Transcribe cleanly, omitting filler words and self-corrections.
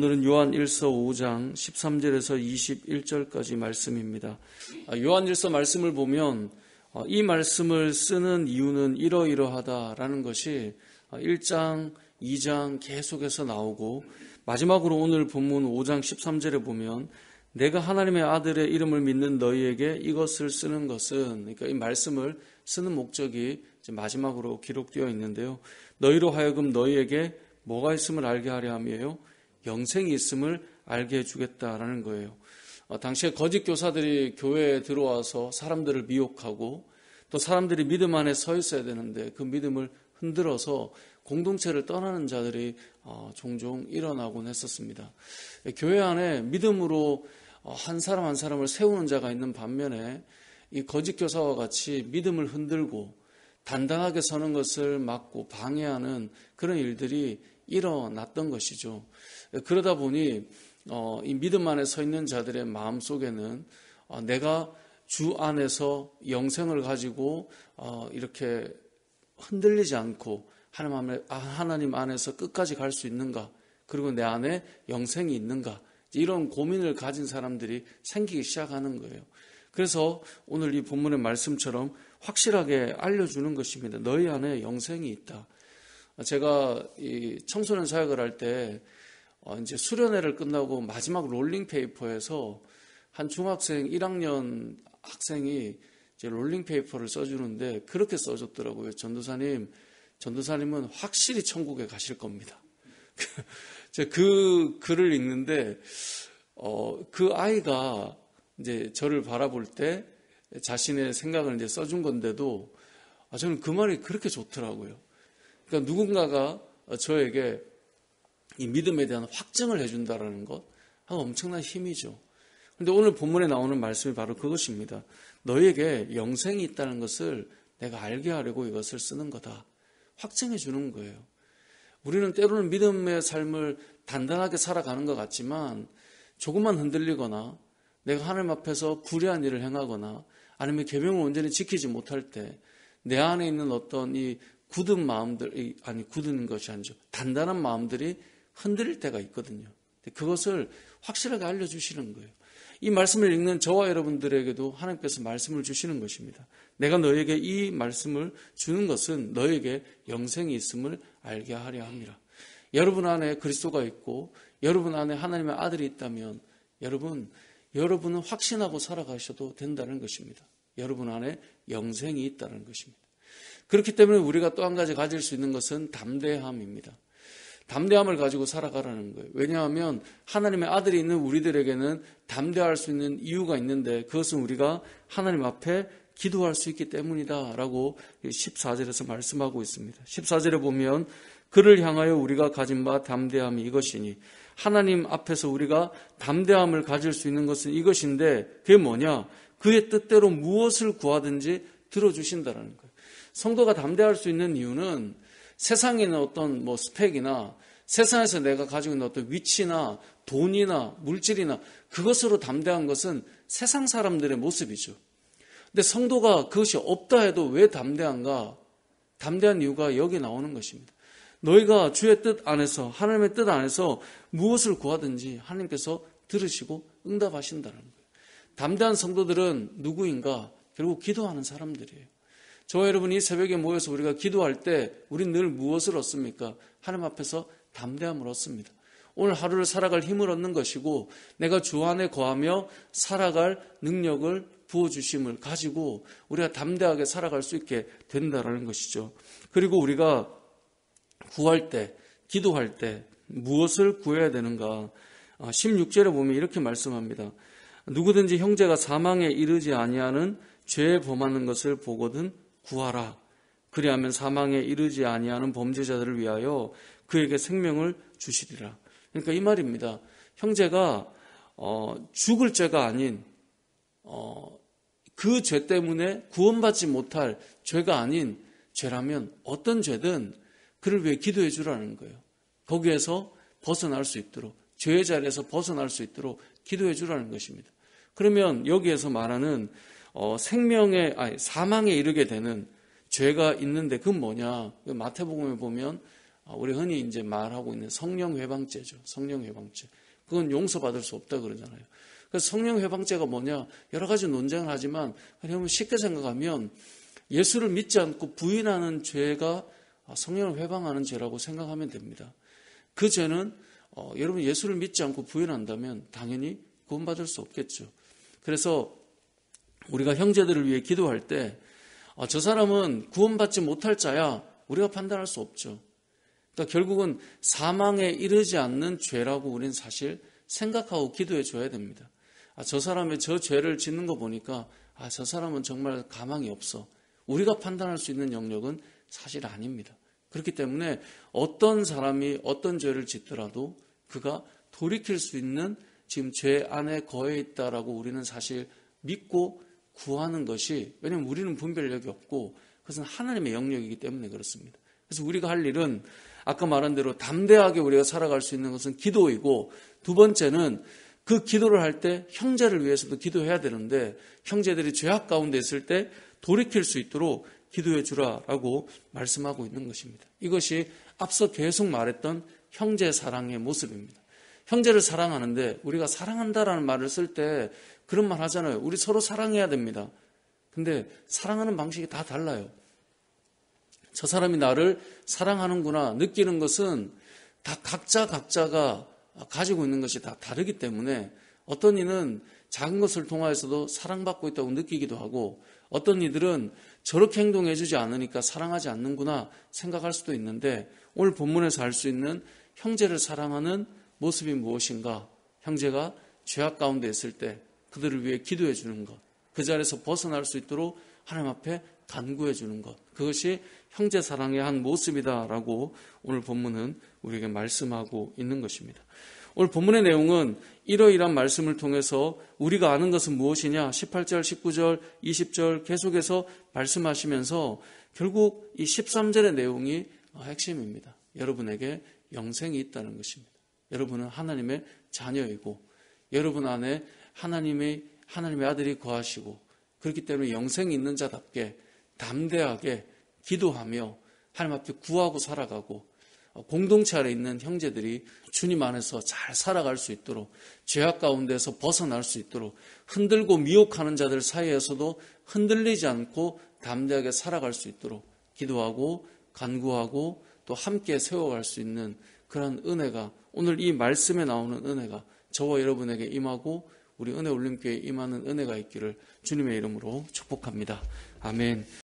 오늘은 요한 1서 5장 13절에서 21절까지 말씀입니다. 요한 1서 말씀을 보면 이 말씀을 쓰는 이유는 이러이러하다라는 것이 1장, 2장 계속해서 나오고 마지막으로 오늘 본문 5장 13절에 보면 내가 하나님의 아들의 이름을 믿는 너희에게 이것을 쓰는 것은, 그러니까 이 말씀을 쓰는 목적이 마지막으로 기록되어 있는데요. 너희로 하여금 너희에게 뭐가 있음을 알게 하려 함이에요? 영생이 있음을 알게 해주겠다라는 거예요. 당시에 거짓 교사들이 교회에 들어와서 사람들을 미혹하고 또 사람들이 믿음 안에 서 있어야 되는데 그 믿음을 흔들어서 공동체를 떠나는 자들이 종종 일어나곤 했었습니다. 교회 안에 믿음으로 한 사람 한 사람을 세우는 자가 있는 반면에 이 거짓 교사와 같이 믿음을 흔들고 단단하게 서는 것을 막고 방해하는 그런 일들이 일어났던 것이죠. 그러다 보니 이 믿음 안에 서 있는 자들의 마음속에는 내가 주 안에서 영생을 가지고 이렇게 흔들리지 않고 하나님 안에서 끝까지 갈 수 있는가, 그리고 내 안에 영생이 있는가, 이런 고민을 가진 사람들이 생기기 시작하는 거예요. 그래서 오늘 이 본문의 말씀처럼 확실하게 알려주는 것입니다. 너희 안에 영생이 있다. 제가 이 청소년 사역을 할 때 이제 수련회를 끝나고 마지막 롤링페이퍼에서 한 중학생 1학년 학생이 이제 롤링페이퍼를 써주는데 그렇게 써줬더라고요. 전도사님은 확실히 천국에 가실 겁니다. 그 글을 읽는데 그 아이가 이제 저를 바라볼 때 자신의 생각을 이제 써준 건데도 저는 그 말이 그렇게 좋더라고요. 그러니까 누군가가 저에게 이 믿음에 대한 확증을 해준다라는 것, 엄청난 힘이죠. 그런데 오늘 본문에 나오는 말씀이 바로 그것입니다. 너희에게 영생이 있다는 것을 내가 알게 하려고 이것을 쓰는 거다. 확증해 주는 거예요. 우리는 때로는 믿음의 삶을 단단하게 살아가는 것 같지만 조금만 흔들리거나 내가 하나님 앞에서 불의한 일을 행하거나 아니면 계명을 온전히 지키지 못할 때 내 안에 있는 어떤 이 굳은 마음들, 굳은 것이 아니죠. 단단한 마음들이 흔들릴 때가 있거든요. 그것을 확실하게 알려주시는 거예요. 이 말씀을 읽는 저와 여러분들에게도 하나님께서 말씀을 주시는 것입니다. 내가 너에게 이 말씀을 주는 것은 너에게 영생이 있음을 알게 하려 함이라. 여러분 안에 그리스도가 있고 여러분 안에 하나님의 아들이 있다면 여러분은 확신하고 살아가셔도 된다는 것입니다. 여러분 안에 영생이 있다는 것입니다. 그렇기 때문에 우리가 또 한 가지 가질 수 있는 것은 담대함입니다. 담대함을 가지고 살아가라는 거예요. 왜냐하면 하나님의 아들이 있는 우리들에게는 담대할 수 있는 이유가 있는데 그것은 우리가 하나님 앞에 기도할 수 있기 때문이다 라고 14절에서 말씀하고 있습니다. 14절에 보면 그를 향하여 우리가 가진 바 담대함이 이것이니, 하나님 앞에서 우리가 담대함을 가질 수 있는 것은 이것인데 그게 뭐냐? 그의 뜻대로 무엇을 구하든지 들어주신다는 거예요. 성도가 담대할 수 있는 이유는 세상에 있는 어떤 스펙이나 세상에서 내가 가지고 있는 어떤 위치나 돈이나 물질이나 그것으로 담대한 것은 세상 사람들의 모습이죠. 근데 성도가 그것이 없다 해도 왜 담대한가? 담대한 이유가 여기 나오는 것입니다. 너희가 주의 뜻 안에서, 하나님의 뜻 안에서 무엇을 구하든지 하나님께서 들으시고 응답하신다는 거예요. 담대한 성도들은 누구인가? 결국 기도하는 사람들이에요. 저와 여러분이 새벽에 모여서 우리가 기도할 때 우린 늘 무엇을 얻습니까? 하나님 앞에서 담대함을 얻습니다. 오늘 하루를 살아갈 힘을 얻는 것이고 내가 주 안에 거하며 살아갈 능력을 부어주심을 가지고 우리가 담대하게 살아갈 수 있게 된다는 것이죠. 그리고 우리가 구할 때, 기도할 때 무엇을 구해야 되는가? 16절에 보면 이렇게 말씀합니다. 누구든지 형제가 사망에 이르지 아니하는 죄에 범하는 것을 보거든 구하라. 그리하면 사망에 이르지 아니하는 범죄자들을 위하여 그에게 생명을 주시리라. 그러니까 이 말입니다. 형제가 죽을 죄가 아닌 그 죄 때문에 구원받지 못할 죄가 아닌 죄라면 어떤 죄든 그를 위해 기도해 주라는 거예요. 거기에서 벗어날 수 있도록, 죄의 자리에서 벗어날 수 있도록 기도해 주라는 것입니다. 그러면 여기에서 말하는 사망에 이르게 되는 죄가 있는데 그건 뭐냐? 마태복음에 보면 우리 흔히 이제 말하고 있는 성령 회방죄죠. 성령 회방죄. 그건 용서받을 수 없다 그러잖아요. 그래서 성령 회방죄가 뭐냐? 여러 가지 논쟁을 하지만 그냥 쉽게 생각하면 예수를 믿지 않고 부인하는 죄가 성령을 회방하는 죄라고 생각하면 됩니다. 그 죄는 여러분 예수를 믿지 않고 부인한다면 당연히 구원받을 수 없겠죠. 그래서 우리가 형제들을 위해 기도할 때 저 사람은 구원받지 못할 자야 우리가 판단할 수 없죠. 그러니까 결국은 사망에 이르지 않는 죄라고 우리는 사실 생각하고 기도해 줘야 됩니다. 저 사람의 저 죄를 짓는 거 보니까 저 사람은 정말 가망이 없어. 우리가 판단할 수 있는 영역은 사실 아닙니다. 그렇기 때문에 어떤 사람이 어떤 죄를 짓더라도 그가 돌이킬 수 있는 지금 죄 안에 거해 있다라고 우리는 사실 믿고 구하는 것이, 왜냐하면 우리는 분별력이 없고 그것은 하나님의 영역이기 때문에 그렇습니다. 그래서 우리가 할 일은 아까 말한 대로 담대하게 우리가 살아갈 수 있는 것은 기도이고, 두 번째는 그 기도를 할 때 형제를 위해서도 기도해야 되는데 형제들이 죄악 가운데 있을 때 돌이킬 수 있도록 기도해 주라라고 말씀하고 있는 것입니다. 이것이 앞서 계속 말했던 형제 사랑의 모습입니다. 형제를 사랑하는데 우리가 사랑한다라는 말을 쓸 때 그런 말 하잖아요. 우리 서로 사랑해야 됩니다. 근데 사랑하는 방식이 다 달라요. 저 사람이 나를 사랑하는구나 느끼는 것은 다 각자가 가지고 있는 것이 다 다르기 때문에 어떤 이는 작은 것을 통하여서도 사랑받고 있다고 느끼기도 하고, 어떤 이들은 저렇게 행동해 주지 않으니까 사랑하지 않는구나 생각할 수도 있는데, 오늘 본문에서 알 수 있는 형제를 사랑하는 모습이 무엇인가? 형제가 죄악 가운데 있을 때 그들을 위해 기도해 주는 것, 그 자리에서 벗어날 수 있도록 하나님 앞에 간구해 주는 것, 그것이 형제 사랑의 한 모습이다라고 오늘 본문은 우리에게 말씀하고 있는 것입니다. 오늘 본문의 내용은 이러이러한 말씀을 통해서 우리가 아는 것은 무엇이냐? 18절, 19절, 20절 계속해서 말씀하시면서 결국 이 13절의 내용이 핵심입니다. 여러분에게 영생이 있다는 것입니다. 여러분은 하나님의 자녀이고 여러분 안에 하나님의 아들이 거하시고, 그렇기 때문에 영생이 있는 자답게 담대하게 기도하며 하나님 앞에 구하고 살아가고, 공동체 안에 있는 형제들이 주님 안에서 잘 살아갈 수 있도록, 죄악 가운데서 벗어날 수 있도록, 흔들고 미혹하는 자들 사이에서도 흔들리지 않고 담대하게 살아갈 수 있도록 기도하고 간구하고 또 함께 세워갈 수 있는 그런 은혜가, 오늘 이 말씀에 나오는 은혜가 저와 여러분에게 임하고 우리 은혜 올림교회에 임하는 은혜가 있기를 주님의 이름으로 축복합니다. 아멘.